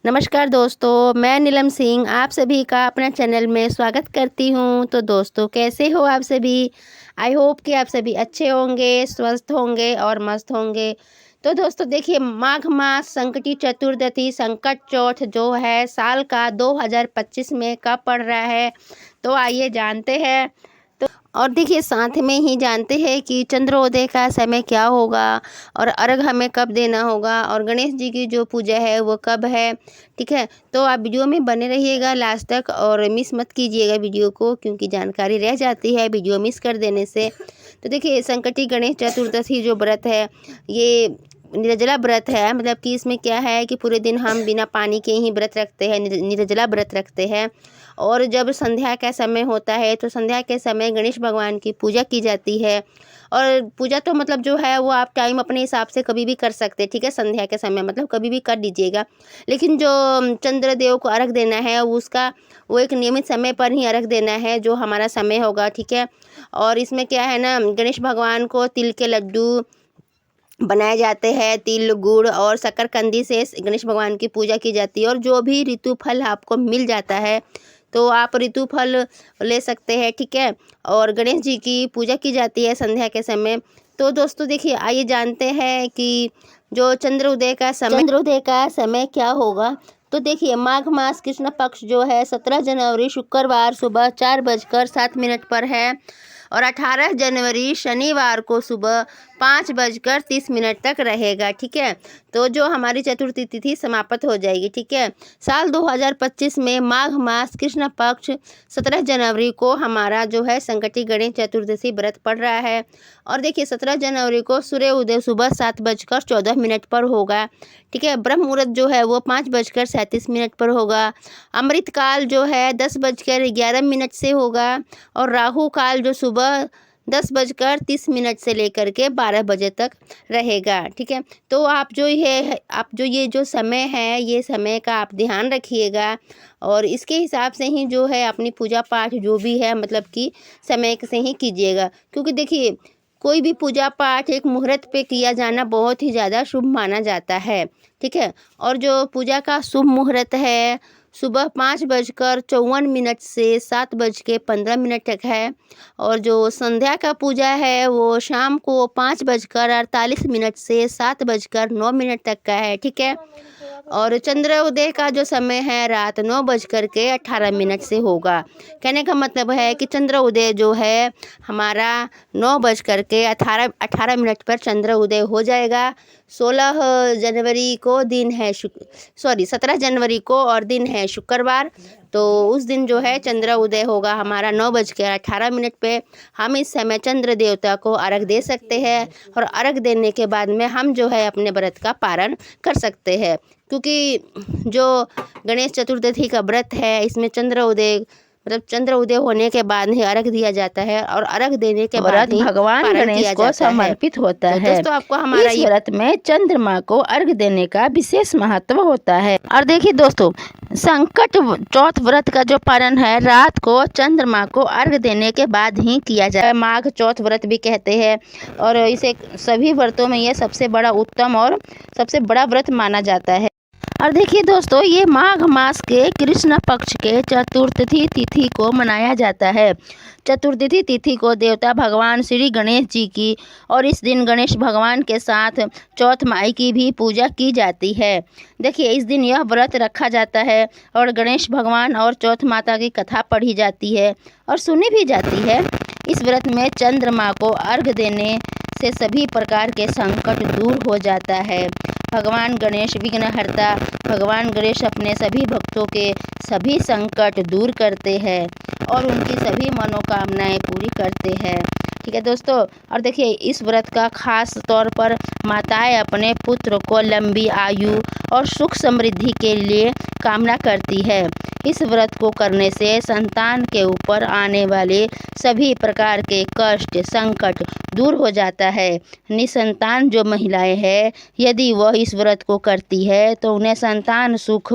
नमस्कार दोस्तों, मैं नीलम सिंह आप सभी का अपना चैनल में स्वागत करती हूँ। तो दोस्तों, कैसे हो आप सभी? आई होप कि आप सभी अच्छे होंगे, स्वस्थ होंगे और मस्त होंगे। तो दोस्तों देखिए, माघ मास संकटी चतुर्दशी संकट चौथ जो है साल का 2025 में कब पड़ रहा है, तो आइए जानते हैं। और देखिए, साथ में ही जानते हैं कि चंद्रोदय का समय क्या होगा और अर्घ हमें कब देना होगा और गणेश जी की जो पूजा है वो कब है। ठीक है, तो आप वीडियो में बने रहिएगा लास्ट तक और मिस मत कीजिएगा वीडियो को, क्योंकि जानकारी रह जाती है वीडियो मिस कर देने से। तो देखिए, संकटी गणेश चतुर्दशी जो व्रत है ये निर्जला व्रत है। मतलब कि इसमें क्या है कि पूरे दिन हम बिना पानी के ही व्रत रखते हैं, निर्जला व्रत रखते हैं। और जब संध्या का समय होता है तो संध्या के समय गणेश भगवान की पूजा की जाती है। और पूजा तो मतलब जो है वो आप टाइम अपने हिसाब से कभी भी कर सकते हैं। ठीक है, संध्या के समय मतलब कभी भी कर लीजिएगा, लेकिन जो चंद्रदेव को अर्घ देना है उसका वो एक नियमित समय पर ही अर्घ देना है जो हमारा समय होगा। ठीक है, और इसमें क्या है ना, गणेश भगवान को तिल के लड्डू बनाए जाते हैं। तिल गुड़ और शकरकंदी से गणेश भगवान की पूजा की जाती है। और जो भी ऋतु फल आपको मिल जाता है तो आप ऋतु फल ले सकते हैं। ठीक है, और गणेश जी की पूजा की जाती है संध्या के समय। तो दोस्तों देखिए, आइए जानते हैं कि जो चंद्रोदय का समय क्या होगा। तो देखिए, माघ मास कृष्ण पक्ष जो है 17 जनवरी शुक्रवार सुबह 4:07 पर है और 18 जनवरी शनिवार को सुबह 5:30 तक रहेगा। ठीक है, तो जो हमारी चतुर्थी तिथि समाप्त हो जाएगी। ठीक है, साल 2025 में माघ मास कृष्ण पक्ष 17 जनवरी को हमारा जो है संकटी गणेश चतुर्दशी व्रत पड़ रहा है। और देखिए, 17 जनवरी को सूर्य उदय सुबह 7:14 पर होगा। ठीक है, ब्रह्म मुहूर्त जो है वो 5:37 पर होगा। अमृत काल जो है 10:11 से होगा। और राहु काल जो सुबह 10:30 से लेकर के 12 बजे तक रहेगा। ठीक है, तो आप जो ये जो समय है ये समय का आप ध्यान रखिएगा और इसके हिसाब से ही जो है अपनी पूजा पाठ जो भी है मतलब कि समय से ही कीजिएगा। क्योंकि देखिए, कोई भी पूजा पाठ एक मुहूर्त पे किया जाना बहुत ही ज़्यादा शुभ माना जाता है। ठीक है, और जो पूजा का शुभ मुहूर्त है सुबह 5:54 से 7:15 तक है। और जो संध्या का पूजा है वो शाम को 5:48 से 7:09 तक का है। ठीक है, और चंद्रोदय का जो समय है रात 9:18 से होगा। कहने का मतलब है कि चंद्रोदय जो है हमारा 9:18 पर चंद्रोदय हो जाएगा। 17 जनवरी को और दिन है शुक्रवार। तो उस दिन जो है चंद्र उदय होगा हमारा 9:18 पे। हम इस समय चंद्र देवता को अर्घ दे सकते हैं और अर्घ देने के बाद में हम जो है अपने व्रत का पारण कर सकते हैं। क्योंकि जो गणेश चतुर्दशी का व्रत है इसमें चंद्र उदय होने के बाद ही अर्घ दिया जाता है और अर्घ देने के बाद ही भगवान गणेश को समर्पित होता है। दोस्तों, आपको हमारा इस व्रत में चंद्रमा को अर्घ देने का विशेष महत्व होता है। और देखिए दोस्तों, संकट चौथ व्रत का जो पारण है रात को चंद्रमा को अर्घ देने के बाद ही किया जाए। माघ चौथ व्रत भी कहते हैं और इसे सभी व्रतों में यह सबसे बड़ा उत्तम और सबसे बड़ा व्रत माना जाता है। और देखिए दोस्तों, ये माघ मास के कृष्ण पक्ष के चतुर्थी तिथि को मनाया जाता है। चतुर्थी तिथि को देवता भगवान श्री गणेश जी की और इस दिन गणेश भगवान के साथ चौथ माई की भी पूजा की जाती है। देखिए, इस दिन यह व्रत रखा जाता है और गणेश भगवान और चौथ माता की कथा पढ़ी जाती है और सुनी भी जाती है। इस व्रत में चंद्रमा को अर्घ देने से सभी प्रकार के संकट दूर हो जाता है। भगवान गणेश विघ्नहर्ता, भगवान गणेश अपने सभी भक्तों के सभी संकट दूर करते हैं और उनकी सभी मनोकामनाएं पूरी करते हैं। ठीक है दोस्तों, और देखिए, इस व्रत का खास तौर पर माताएं अपने पुत्र को लंबी आयु और सुख समृद्धि के लिए कामना करती है। इस व्रत को करने से संतान के ऊपर आने वाले सभी प्रकार के कष्ट संकट दूर हो जाता है। निसंतान जो महिलाएं हैं, यदि वह इस व्रत को करती है तो उन्हें संतान सुख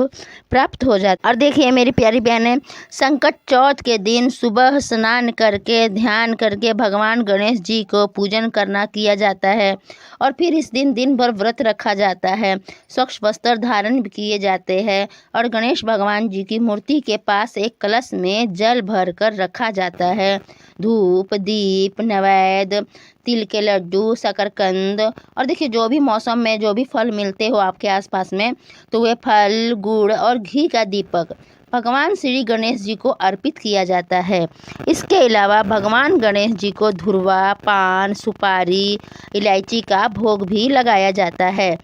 प्राप्त हो जाता है। और देखिए मेरी प्यारी बहनें, संकट चौथ के दिन सुबह स्नान करके ध्यान करके भगवान गणेश जी को पूजन करना किया जाता है और फिर इस दिन दिन भर व्रत रखा जाता है। स्वच्छ वस्त्र धारण भी किए जाते हैं और गणेश भगवान जी की मूर्ति के पास एक कलश में जल भर कर रखा जाता है। धूप दीप नैवेद्य तिल के लड्डू शकरकंद और देखिए जो भी मौसम में जो भी फल मिलते हो आपके आसपास में, तो वे फल गुड़ और घी का दीपक भगवान श्री गणेश जी को अर्पित किया जाता है। इसके अलावा भगवान गणेश जी को धुरवा पान सुपारी इलायची का भोग भी लगाया जाता है।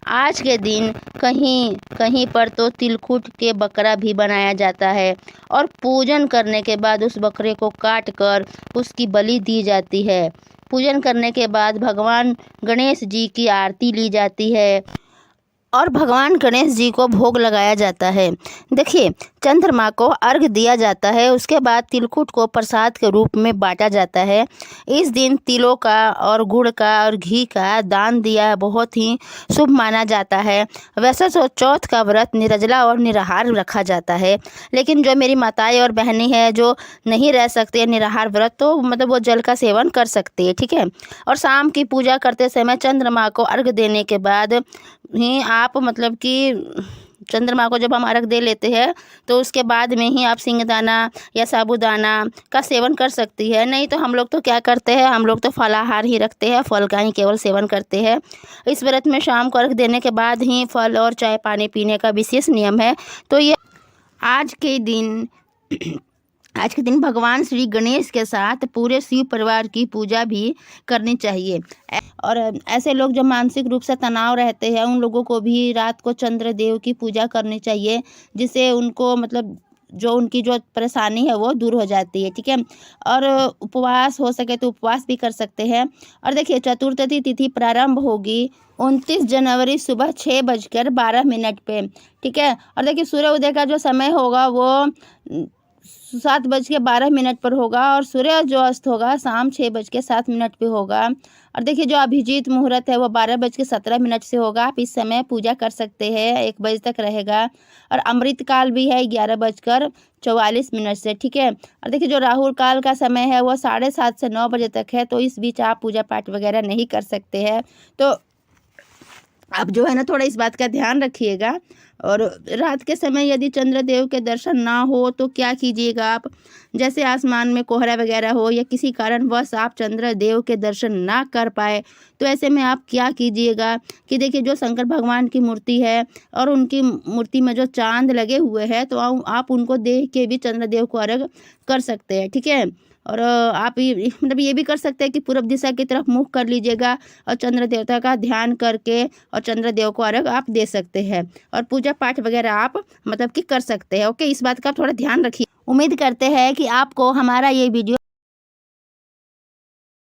आज के दिन कहीं कहीं पर तो तिलकुट के बकरा भी बनाया जाता है और पूजन करने के बाद उस बकरे को काट कर उसकी बलि दी जाती है। पूजन करने के बाद भगवान गणेश जी की आरती ली जाती है और भगवान गणेश जी को भोग लगाया जाता है। देखिए चंद्रमा को अर्घ दिया जाता है, उसके बाद तिलकुट को प्रसाद के रूप में बांटा जाता है। इस दिन तिलों का और गुड़ का और घी का दान दिया बहुत ही शुभ माना जाता है। वैसे तो चौथ का व्रत निर्जला और निराहार रखा जाता है, लेकिन जो मेरी माताएं और बहनें हैं जो नहीं रह सकते निराहार व्रत, तो मतलब वो जल का सेवन कर सकते हैं, ठीक है। और शाम की पूजा करते समय चंद्रमा को अर्घ देने के बाद ही आप मतलब कि चंद्रमा को जब हम अर्घ दे लेते हैं तो उसके बाद में ही आप सिंगदाना या साबूदाना का सेवन कर सकती है। नहीं तो हम लोग तो क्या करते हैं, हम लोग तो फलाहार ही रखते हैं, फल का ही केवल सेवन करते हैं। इस व्रत में शाम को अर्घ देने के बाद ही फल और चाय पानी पीने का विशेष नियम है। तो ये आज के दिन भगवान श्री गणेश के साथ पूरे शिव परिवार की पूजा भी करनी चाहिए। और ऐसे लोग जो मानसिक रूप से तनाव रहते हैं, उन लोगों को भी रात को चंद्रदेव की पूजा करनी चाहिए, जिससे उनको मतलब जो उनकी जो परेशानी है वो दूर हो जाती है, ठीक है। और उपवास हो सके तो उपवास भी कर सकते हैं। और देखिए चतुर्थी तिथि प्रारंभ होगी 29 जनवरी सुबह 6:12 पे, ठीक है। और देखिए सूर्य उदय का जो समय होगा वो 7:12 पर होगा और सूर्य जो अस्त होगा शाम 6:07 पे होगा। और देखिए जो अभिजीत मुहूर्त है वो 12:17 से होगा। आप इस समय पूजा कर सकते हैं, 1 बजे तक रहेगा। और अमृत काल भी है 11:44 से, ठीक है। और देखिए जो राहुल काल का समय है वो 7:30 से 9 बजे तक है, तो इस बीच आप पूजा पाठ वगैरह नहीं कर सकते हैं। तो आप जो है ना थोड़ा इस बात का ध्यान रखिएगा। और रात के समय यदि चंद्रदेव के दर्शन ना हो तो क्या कीजिएगा आप, जैसे आसमान में कोहरा वगैरह हो या किसी कारणवश आप चंद्रदेव के दर्शन ना कर पाए, तो ऐसे में आप क्या कीजिएगा कि देखिए जो शंकर भगवान की मूर्ति है और उनकी मूर्ति में जो चांद लगे हुए हैं, तो आप उनको देख के भी चंद्रदेव को अर्घ कर सकते हैं, ठीक है। और आप मतलब ये भी कर सकते हैं कि पूर्व दिशा की तरफ मुख कर लीजिएगा और चंद्र देवता का ध्यान करके और चंद्रदेव को अर्घ आप दे सकते हैं और पूजा पाठ वगैरह आप मतलब कि कर सकते हैं। ओके, इस बात का आप थोड़ा ध्यान रखिए। उम्मीद करते हैं कि आपको हमारा ये वीडियो